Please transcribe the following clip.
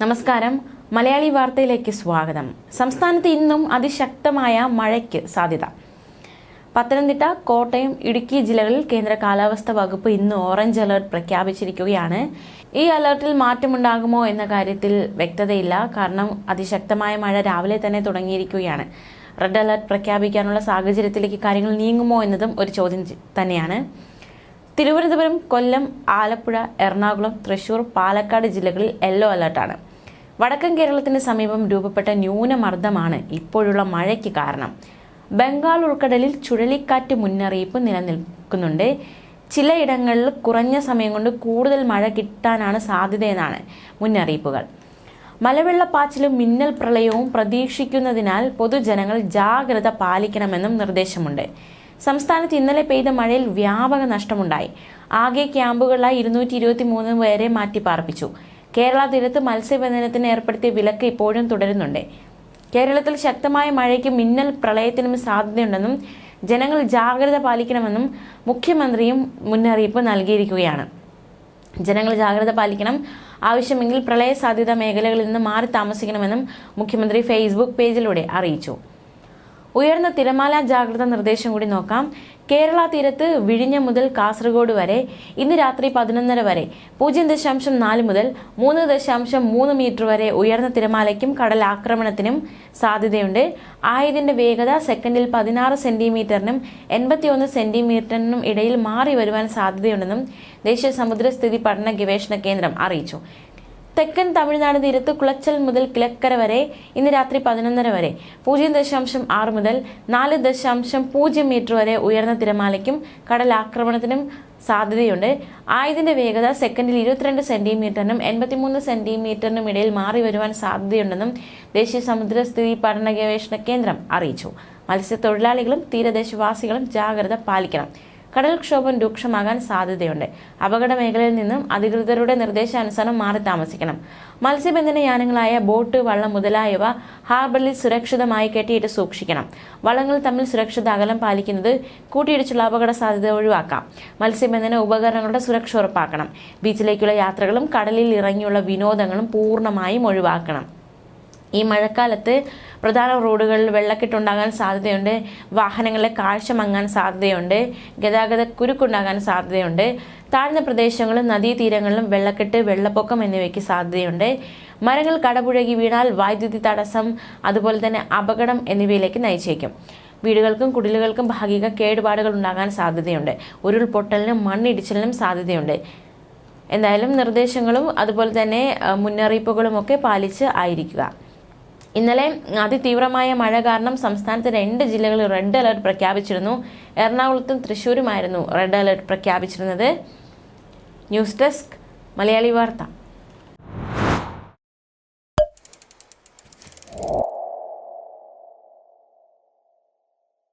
നമസ്കാരം. മലയാളി വാർത്തയിലേക്ക് സ്വാഗതം. സംസ്ഥാനത്ത് ഇന്നും അതിശക്തമായ മഴയ്ക്ക് സാധ്യത. പത്തനംതിട്ട, കോട്ടയം, ഇടുക്കി ജില്ലകളിൽ കേന്ദ്ര കാലാവസ്ഥാ വകുപ്പ് ഇന്ന് ഓറഞ്ച് അലർട്ട് പ്രഖ്യാപിച്ചിരിക്കുകയാണ്. ഈ അലർട്ടിൽ മാറ്റമുണ്ടാകുമോ എന്ന കാര്യത്തിൽ വ്യക്തതയില്ല. കാരണം അതിശക്തമായ മഴ രാവിലെ തന്നെ തുടങ്ങിയിരിക്കുകയാണ്. റെഡ് അലർട്ട് പ്രഖ്യാപിക്കാനുള്ള സാഹചര്യത്തിലേക്ക് കാര്യങ്ങൾ നീങ്ങുമോ എന്നതും ഒരു ചോദ്യം തന്നെയാണ്. തിരുവനന്തപുരം, കൊല്ലം, ആലപ്പുഴ, എറണാകുളം, തൃശൂർ, പാലക്കാട് ജില്ലകളിൽ യെല്ലോ അലർട്ടാണ്. വടക്കൻ കേരളത്തിന് സമീപം രൂപപ്പെട്ട ന്യൂനമർദ്ദമാണ് ഇപ്പോഴുള്ള മഴയ്ക്ക് കാരണം. ബംഗാൾ ഉൾക്കടലിൽ ചുഴലിക്കാറ്റ് മുന്നറിയിപ്പ് നിലനിൽക്കുന്നുണ്ട്. ചിലയിടങ്ങളിൽ കുറഞ്ഞ സമയം കൊണ്ട് കൂടുതൽ മഴ കിട്ടാനാണ് സാധ്യതയെന്നാണ് മുന്നറിയിപ്പുകൾ. മലവെള്ളപ്പാച്ചിലും മിന്നൽ പ്രളയവും പ്രതീക്ഷിക്കുന്നതിനാൽ പൊതുജനങ്ങൾ ജാഗ്രത പാലിക്കണമെന്നും നിർദ്ദേശമുണ്ട്. സംസ്ഥാനത്ത് ഇന്നലെ പെയ്ത മഴയിൽ വ്യാപക നഷ്ടമുണ്ടായി. ആകെ ക്യാമ്പുകളിലായി 223 പേരെ മാറ്റിപ്പാർപ്പിച്ചു. കേരള തീരത്ത് മത്സ്യബന്ധനത്തിന് ഏർപ്പെടുത്തിയ വിലക്ക് ഇപ്പോഴും തുടരുന്നുണ്ട്. കേരളത്തിൽ ശക്തമായ മഴയ്ക്കും മിന്നൽ പ്രളയത്തിനും സാധ്യതയുണ്ടെന്നും ജനങ്ങൾ ജാഗ്രത പാലിക്കണമെന്നും മുഖ്യമന്ത്രിയും മുന്നറിയിപ്പ് നൽകിയിരിക്കുകയാണ്. ജനങ്ങൾ ജാഗ്രത പാലിക്കണം, ആവശ്യമെങ്കിൽ പ്രളയ സാധ്യത മേഖലകളിൽ നിന്ന് മാറി താമസിക്കണമെന്നും മുഖ്യമന്ത്രി ഫേസ്ബുക്ക് പേജിലൂടെ അറിയിച്ചു. ഉയർന്ന തിരമാല ജാഗ്രതാ നിർദ്ദേശം കൂടി നോക്കാം. കേരള തീരത്ത് വിഴിഞ്ഞം മുതൽ കാസർഗോഡ് വരെ ഇന്ന് രാത്രി 11:30 വരെ 0.4 മുതൽ 3.3 മീറ്റർ വരെ ഉയർന്ന തിരമാലയ്ക്കും കടലാക്രമണത്തിനും സാധ്യതയുണ്ട്. ആയതിന്റെ വേഗത സെക്കൻഡിൽ 16 സെന്റിമീറ്ററിനും 81 സെന്റിമീറ്ററിനും ഇടയിൽ മാറി വരുവാൻ സാധ്യതയുണ്ടെന്നും ദേശീയ സമുദ്രസ്ഥിതി പഠന ഗവേഷണ കേന്ദ്രം അറിയിച്ചു. തെക്കൻ തമിഴ്നാട് തീരത്ത് കുളച്ചൽ മുതൽ കിഴക്കര വരെ ഇന്ന് രാത്രി 11:30 വരെ 0.6 മുതൽ 4.0 മീറ്റർ വരെ ഉയർന്ന തിരമാലയ്ക്കും കടലാക്രമണത്തിനും സാധ്യതയുണ്ട്. ആയതിന്റെ വേഗത സെക്കൻഡിൽ 22 സെന്റിമീറ്ററിനും 83 സെന്റിമീറ്ററിനും ഇടയിൽ മാറി വരുവാൻ സാധ്യതയുണ്ടെന്നും ദേശീയ സമുദ്രസ്ഥിതി പഠന ഗവേഷണ കേന്ദ്രം അറിയിച്ചു. മത്സ്യത്തൊഴിലാളികളും തീരദേശവാസികളും ജാഗ്രത പാലിക്കണം. കടൽക്ഷോഭം രൂക്ഷമാകാൻ സാധ്യതയുണ്ട്. അപകട മേഖലയിൽ നിന്നും അധികൃതരുടെ നിർദ്ദേശാനുസരണം മാറി താമസിക്കണം. മത്സ്യബന്ധന യാനങ്ങളായ ബോട്ട്, വള്ളം മുതലായവ ഹാർബറിൽ സുരക്ഷിതമായി കെട്ടിയിട്ട് സൂക്ഷിക്കണം. വള്ളങ്ങൾ തമ്മിൽ സുരക്ഷിത അകലം പാലിക്കുന്നത് കൂട്ടിയിടിച്ചുള്ള അപകട സാധ്യത ഒഴിവാക്കാം. മത്സ്യബന്ധന ഉപകരണങ്ങളുടെ സുരക്ഷ ഉറപ്പാക്കണം. ബീച്ചിലേക്കുള്ള യാത്രകളും കടലിൽ ഇറങ്ങിയുള്ള വിനോദങ്ങളും പൂർണ്ണമായും ഒഴിവാക്കണം. ഈ മഴക്കാലത്ത് പ്രധാന റോഡുകളിൽ വെള്ളക്കെട്ടുണ്ടാകാൻ സാധ്യതയുണ്ട്. വാഹനങ്ങളിലെ കാഴ്ച മങ്ങാൻ സാധ്യതയുണ്ട്. ഗതാഗത കുരുക്കുണ്ടാകാൻ സാധ്യതയുണ്ട്. താഴ്ന്ന പ്രദേശങ്ങളിലും നദീതീരങ്ങളിലും വെള്ളക്കെട്ട്, വെള്ളപ്പൊക്കം എന്നിവയ്ക്ക് സാധ്യതയുണ്ട്. മരങ്ങൾ കടപുഴകി വീണാൽ വൈദ്യുതി തടസ്സം, അതുപോലെ തന്നെ അപകടം എന്നിവയിലേക്ക് നയിച്ചേക്കും. വീടുകൾക്കും കുടിലുകൾക്കും ഭാഗിക കേടുപാടുകൾ ഉണ്ടാകാൻ സാധ്യതയുണ്ട്. ഉരുൾപൊട്ടലിനും മണ്ണിടിച്ചിലിനും സാധ്യതയുണ്ട്. എന്തായാലും നിർദ്ദേശങ്ങളും അതുപോലെ തന്നെ മുന്നറിയിപ്പുകളും ഒക്കെ പാലിച്ച് ആയിരിക്കുക. ഇന്നലെ അതിതീവ്രമായ മഴ കാരണം സംസ്ഥാനത്ത് 2 ജില്ലകളിൽ റെഡ് അലർട്ട് പ്രഖ്യാപിച്ചിരുന്നു. എറണാകുളത്തും തൃശ്ശൂരുമായിരുന്നു റെഡ് അലർട്ട് പ്രഖ്യാപിച്ചിരുന്നത്. ന്യൂസ് ഡെസ്ക്, മലയാളി വാർത്ത.